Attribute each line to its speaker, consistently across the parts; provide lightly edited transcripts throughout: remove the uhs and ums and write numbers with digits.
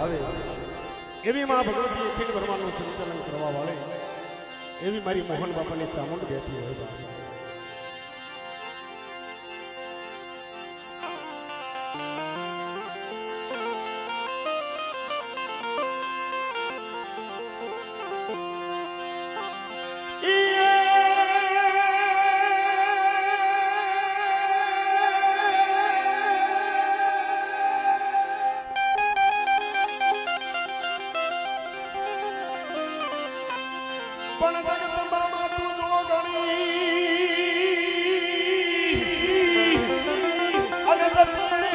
Speaker 1: ભાવે એવી માં ભગવતી અખિલ બ્રહ્માંડનું સંચાલન કરવા વાળે એવી મારી મોહન બાપાની ચામુંડ બેઠી હોય બાપા. પણ જગદંબામાં તું જો ગણી અને દર્પણે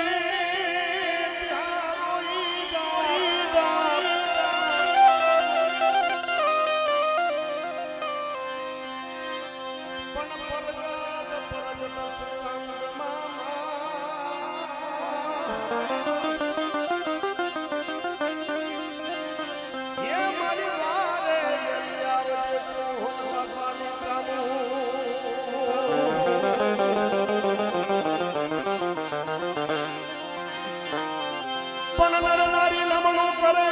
Speaker 1: ત્યાં રોઈ જા. પણ પરગત સંગમાં પણ નર નારી લમણું કરે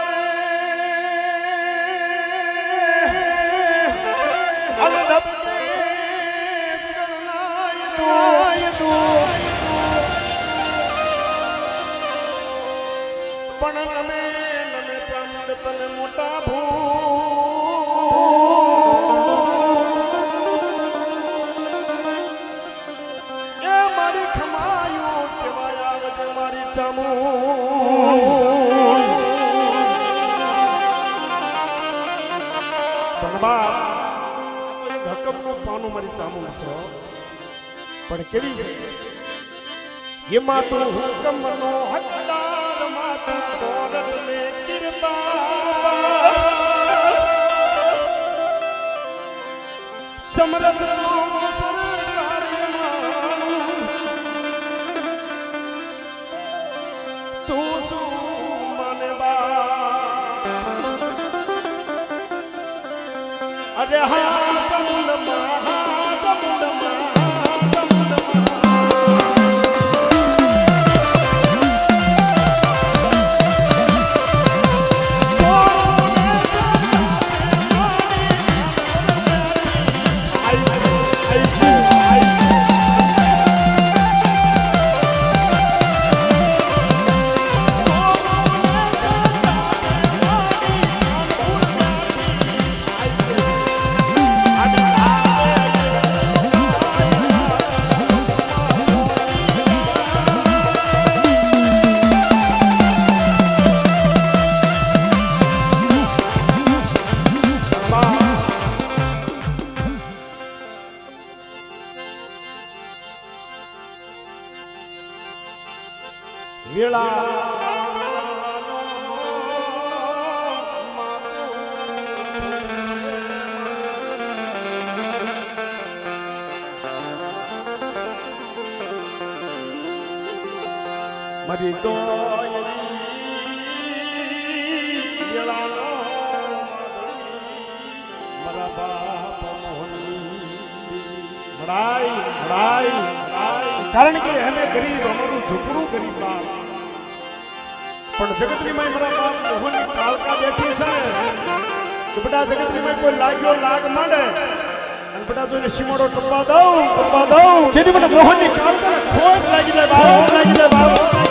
Speaker 1: અને ધબકે ગગનાય તું પણ નમે ચાંદ તને મોટા એ મારી ખમાયું કેવાય આવે મારી ચામું મારી ચામુંડ છે પણ કેવી છે એમાં તો હુકમ નો હકદાર માતું કોરટ ને કિરતા સમરથ નો સરકારમાં તું શું માનવા અરે હા મારી મારા બાપ કારણ કે એને ગરીબ અમારું ઝૂંપડું ગરીબ બાપ પણ જગતની માય મારા બાપ મોહનની કાળકા બેઠી છે ને તો બેટા જગતની માય કોઈ લાગ્યો લાગ માંડે અને બેટા તો એને સીમાડો ટપવા દઉં જેથી મને મોહનની કાળકા ખોટ લાગી જાય બાપ લાગી જાય બાપ.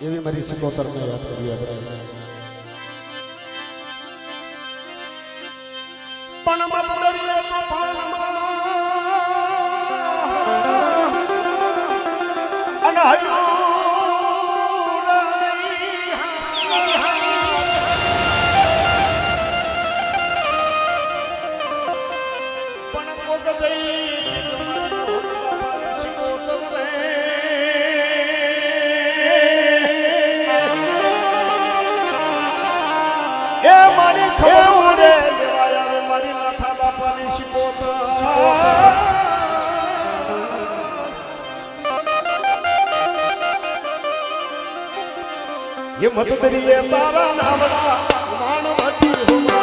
Speaker 1: એવી મારી સિકોતરને યાદ કરી આપણે પણ મતલબીએ તો પાનમાં અને હયો મારી ખબર રે લેવાયા મારી નાથા બાપાની શિકોતર ये मत दरिए तारा नामड़ा मान भटी हुआ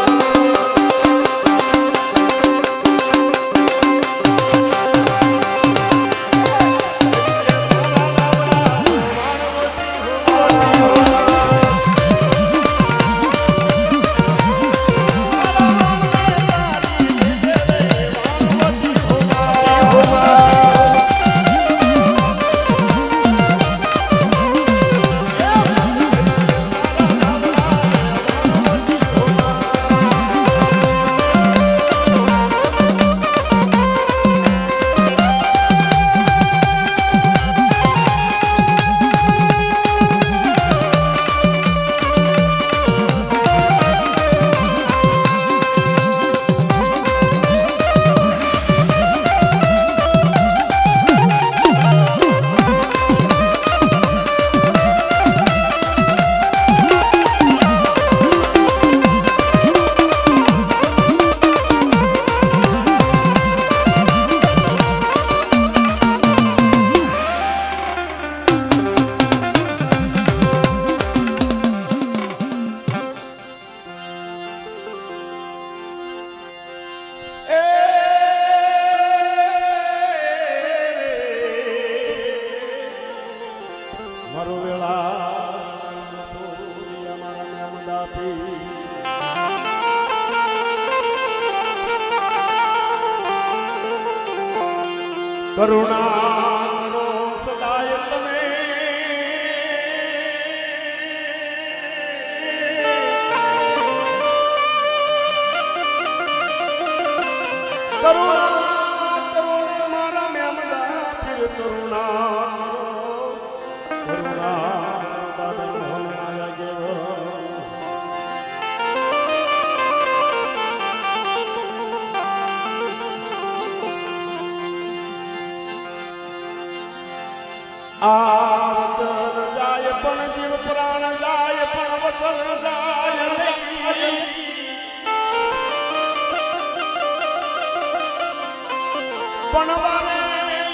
Speaker 1: કરુણા સદાય તમે કરુણા કરુણા મારા મેમડા ફિર કરુણા કરુણા દાદા મોહન માયા જેવો આ વચન જાય પણ જીવ પ્રાણ જાય પણ વચન જાય પણ વારે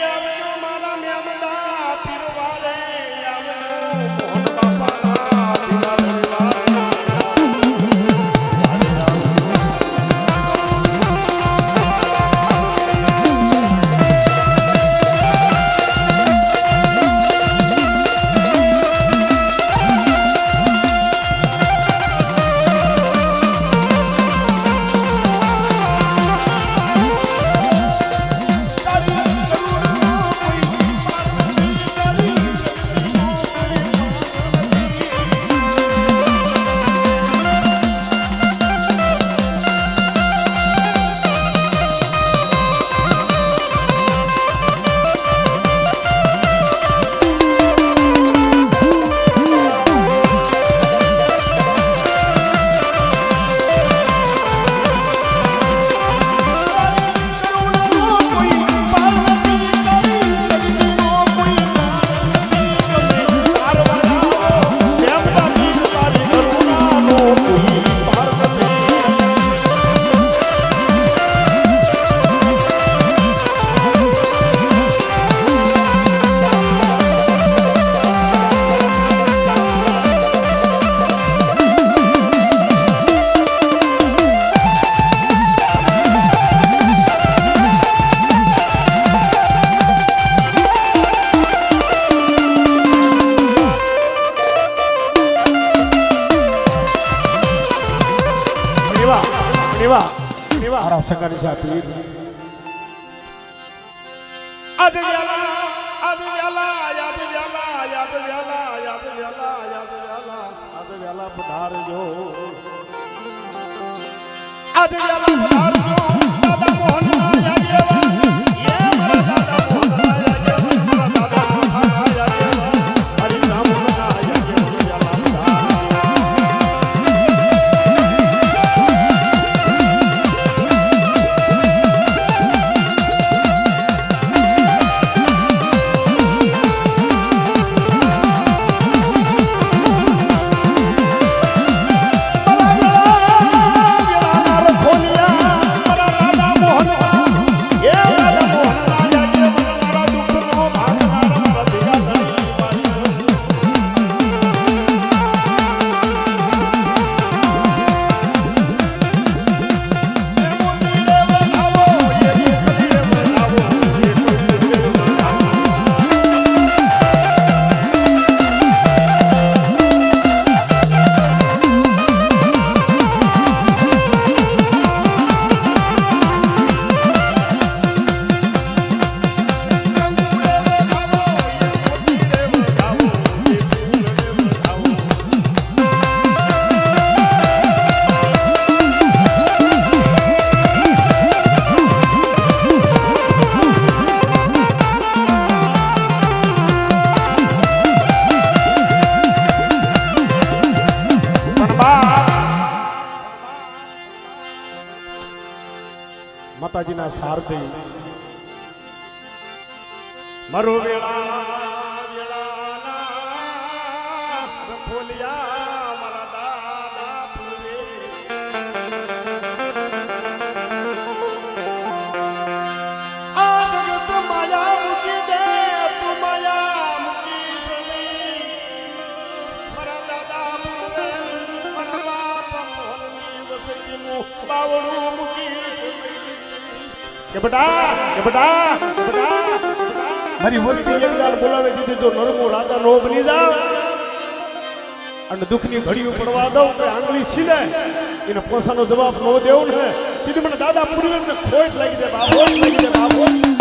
Speaker 1: આવ્યો મારા મેમડા પીર વારે આવ્યો મોહન બાપાના દિવારે મારા સગાની સાથે આજ વ્યાલા આજ વ્યાલા યાદ વ્યાલા યાદ વ્યાલા યાદ વ્યાલા યાદ વ્યાલા આજ વ્યાલા પધારજો આજ વ્યાલા પધારજો દાદા મોહન ના યાદેવા એ મારા દાદા મોહન ના યાદેવા મારા દાદા મોહન ના યાદેવા હરિ રામ ના યાદેવા વ્યાલા માતાજીના સારથી મારો વેળા વેળાના રખોલિયા મારા દાદા પૂરે આ જગત માયા મૂકી દે તું માયા મૂકી સની મારા દાદા પૂરે મારા બાપા મોહનની વસતીનું બાવળું મૂકી કે બેટા મારી વસ્તી એકદાર બોલાવે દીધી જો નરમો રાજા નો બની જાવ અને દુઃખની ઘડીઓ પડવા દઉં તો આંગળી સીલે એને પોસાનો જવાબ ન દેવું ને સીધી મને દાદા પૂરી ને ખોટ લાગી દે બાબો લાગી દે બાબો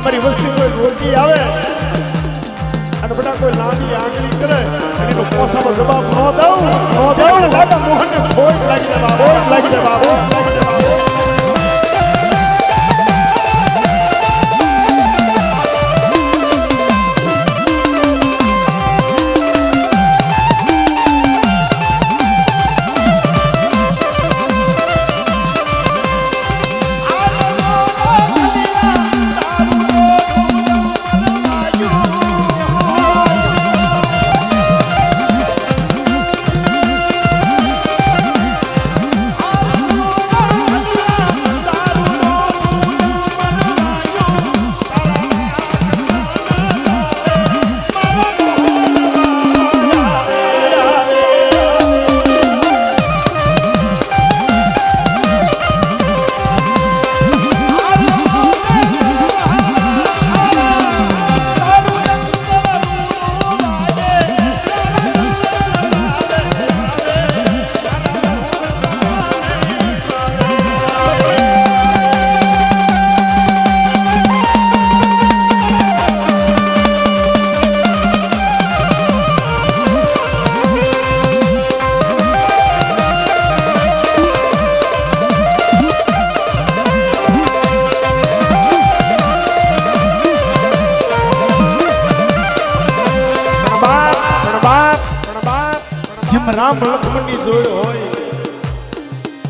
Speaker 1: મારી વસ્તી કોઈ રોકી આવે અને બધા કોઈ લાંબી આંગળી કરે અને એનો પોસાનો જવાબ ન દઉં દાદા મોહનને ખોટ લાગી દે બાબો લાગી દે બાબો લાગી દે બાબો જેમ રામ લક્ષ્મણની જોડ હોય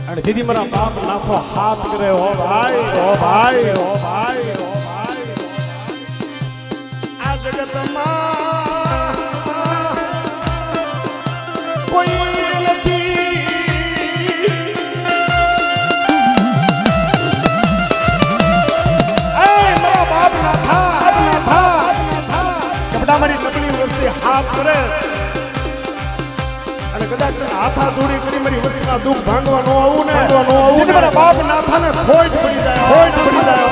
Speaker 1: અને દીદી મારા બાપ નાથો હાથ કરે હો ભાઈ હો ભાઈ હો ભાઈ હો ભાઈ આ જગતમાં કોઈ નથી એ મારા બાપ નાથા કપડા મારી નબળી વસ્તી હાથ કરે કદાચ હાથા જોડી કરી મારી વસ્તીના દુઃખ ભાંગવા ન આવું ને મારા બાપ નાથાને ખોટ પડી જાય ખોટ પડી જાય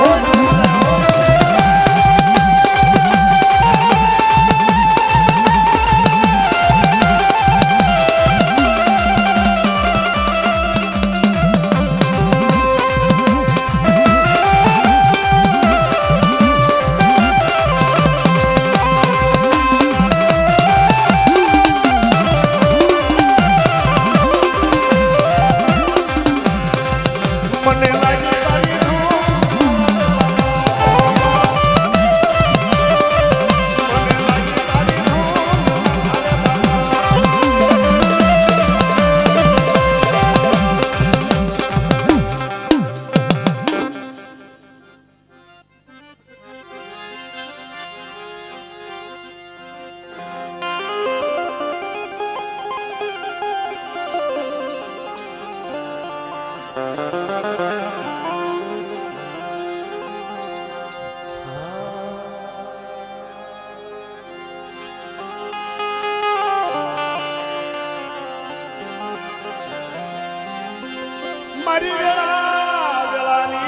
Speaker 1: મારી વેળાની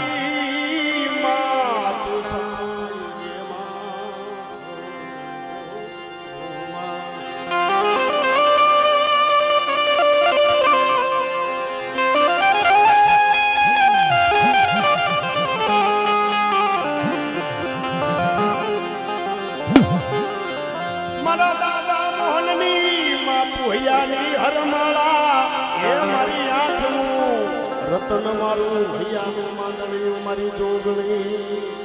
Speaker 1: માં તું મારા દાદા મોહનની માં પુહૈયાની હરમાળા એ મારી આંખનું રતન મારું ભૈયાનું માંડવી મારી જોગણી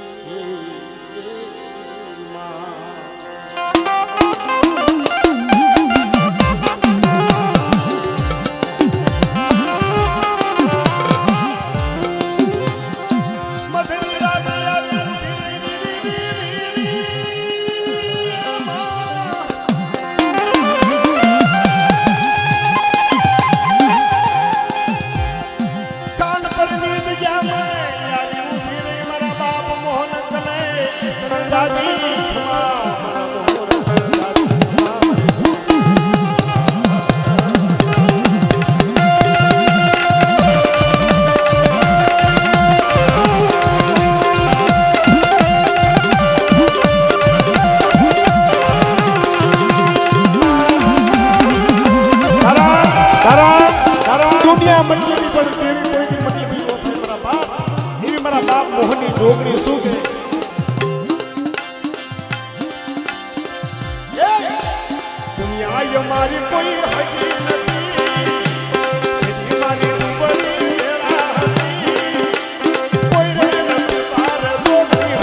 Speaker 1: મોહનની જોગણી શું છે દુનિયા મારી કોઈ હજી નથી મારી ઉપરી કોઈ રે નથી તાર જોગણી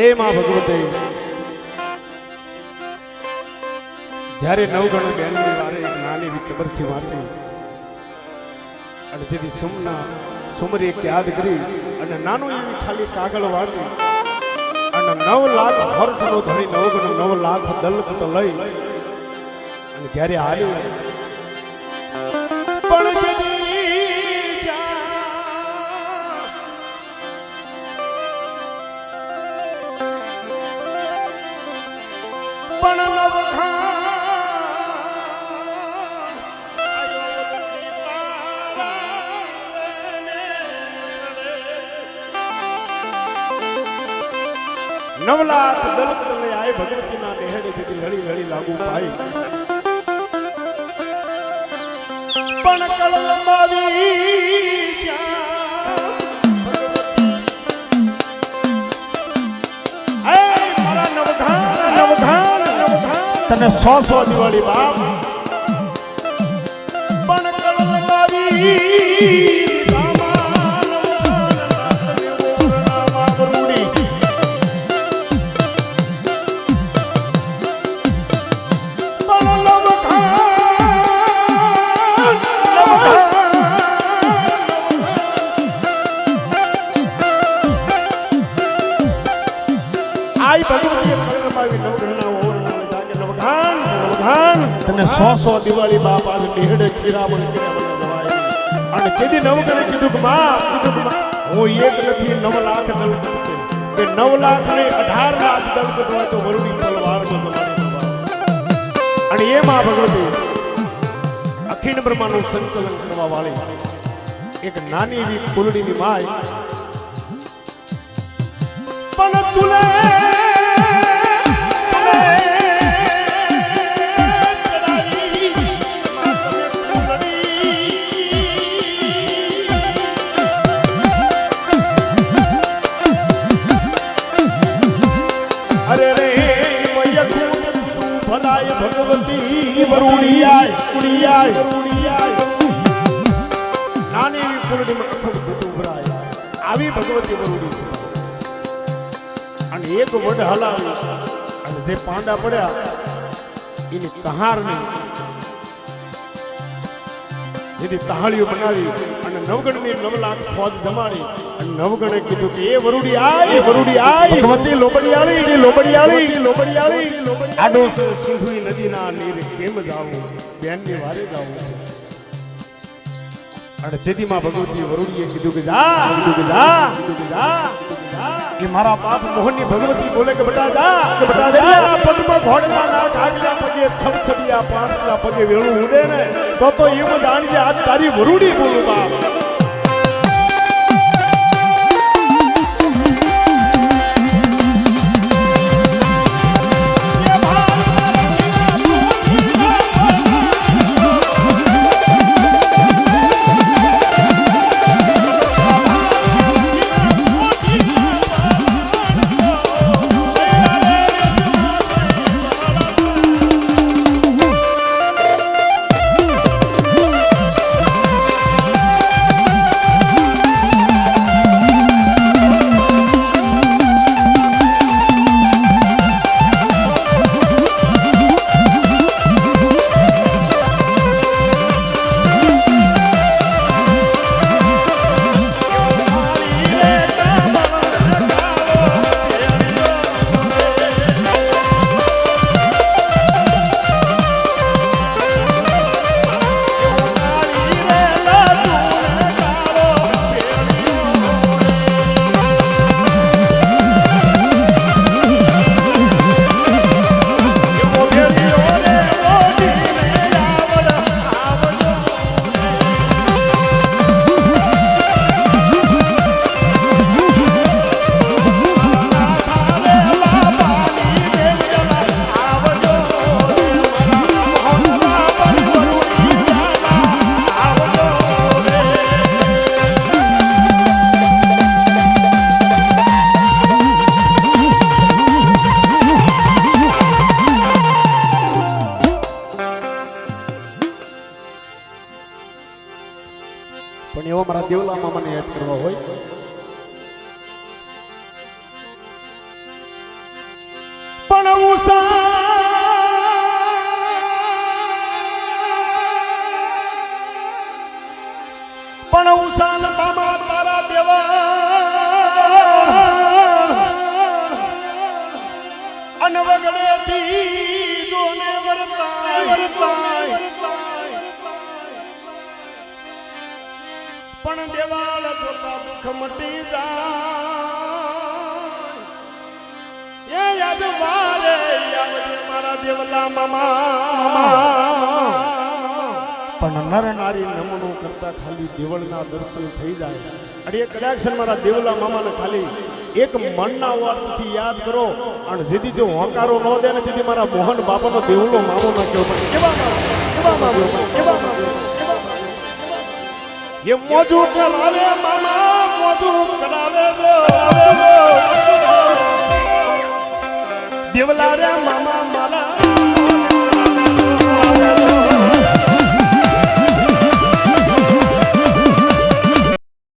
Speaker 1: એ માં ભગવતી જ્યારે નવગણ બેનની વારે એક નાની એવી ચબરખી વાંચી અને જેથી સુમરી એક યાદ કરી અને નાનું એવી ખાલી કાગળ વાંચી અને 9 લાખ હર્ષનો ધણી નવગણ 9 લાખ દલકટ લઈ અને જ્યારે હાલ્યું પણ નવલાખ દલકટ લઈ આય ભગવતીના નેહડે જેથી લડી લડી લાગુ ભાઈ પણ કળંબાવી મારા નવધાન તને 100 દિવાળી બાપ પણ કળંબાવી તને 100 દિવાળી બાપ આજે નેહડે ચિરામણ કર્યા અને જેથી નવગણે કીધું કે માં હું એક નથી 9 લાખ દલકટ છે કે 9 લાખ ને 18 લાખ દલકટ હોય તો વરુડી તલવાર અને એ માં ભગવતી અખિલ બ્રહ્માંડનું સંકલન કરવા વાળી એક નાની એવી ફૂલડીની માય પણ તુલે ભગવતી વરુડી આય નાની એવી ફૂલડીમાં અખંડ ભૂત ઉભરાય આવી ભગવતી વરુડી છે અને એક વડ હલાવી અને જે પાંડા પડ્યા એની કહારને જેથી તહાળીઓ બનાવી અને નવગણની 9 લાખ ફોજ જમાડી અને નવગણે કીધું કે એ વરુડી આય ભગવતી લોબડિયાળી આડો સિંધુઈ નદીના નીર કેમ જાવું બેનની વારે જાવું અને જેથી માં ભગવતી વરુડીએ કીધું કે જા એ મારા બાપ મોહનની ભગવતી બોલે કે બેટા જા પગમાં ઘોડના ના કાગલા પગે છમછમિયા પાંચલા પગે વેળું ઉડે ને તો એમ જાણજે આજ તારી વરુડી બોલું બાપ પણ એવા મારા દેવલામાં મને યાદ કરવા હોય પણ દેવાળ જોતા દુઃખ મટી જાય એ યાદ વારે આવજે મારા દેવલા મામા પણ નર નારી નમણું કરતા ખાલી દેવળના દર્શન થઈ જાય અને એ કદાચ મારા દેવલા મામાને ખાલી એક મનના વાતથી યાદ કરો અને જેથી જો હોકારો ન દે ને જેથી મારા મોહન બાપાનો દેવલો મામો ના કેવો પડે કેવા એ મોજું કરાવે મામા મોજું કરાવે દેવલા રે મામા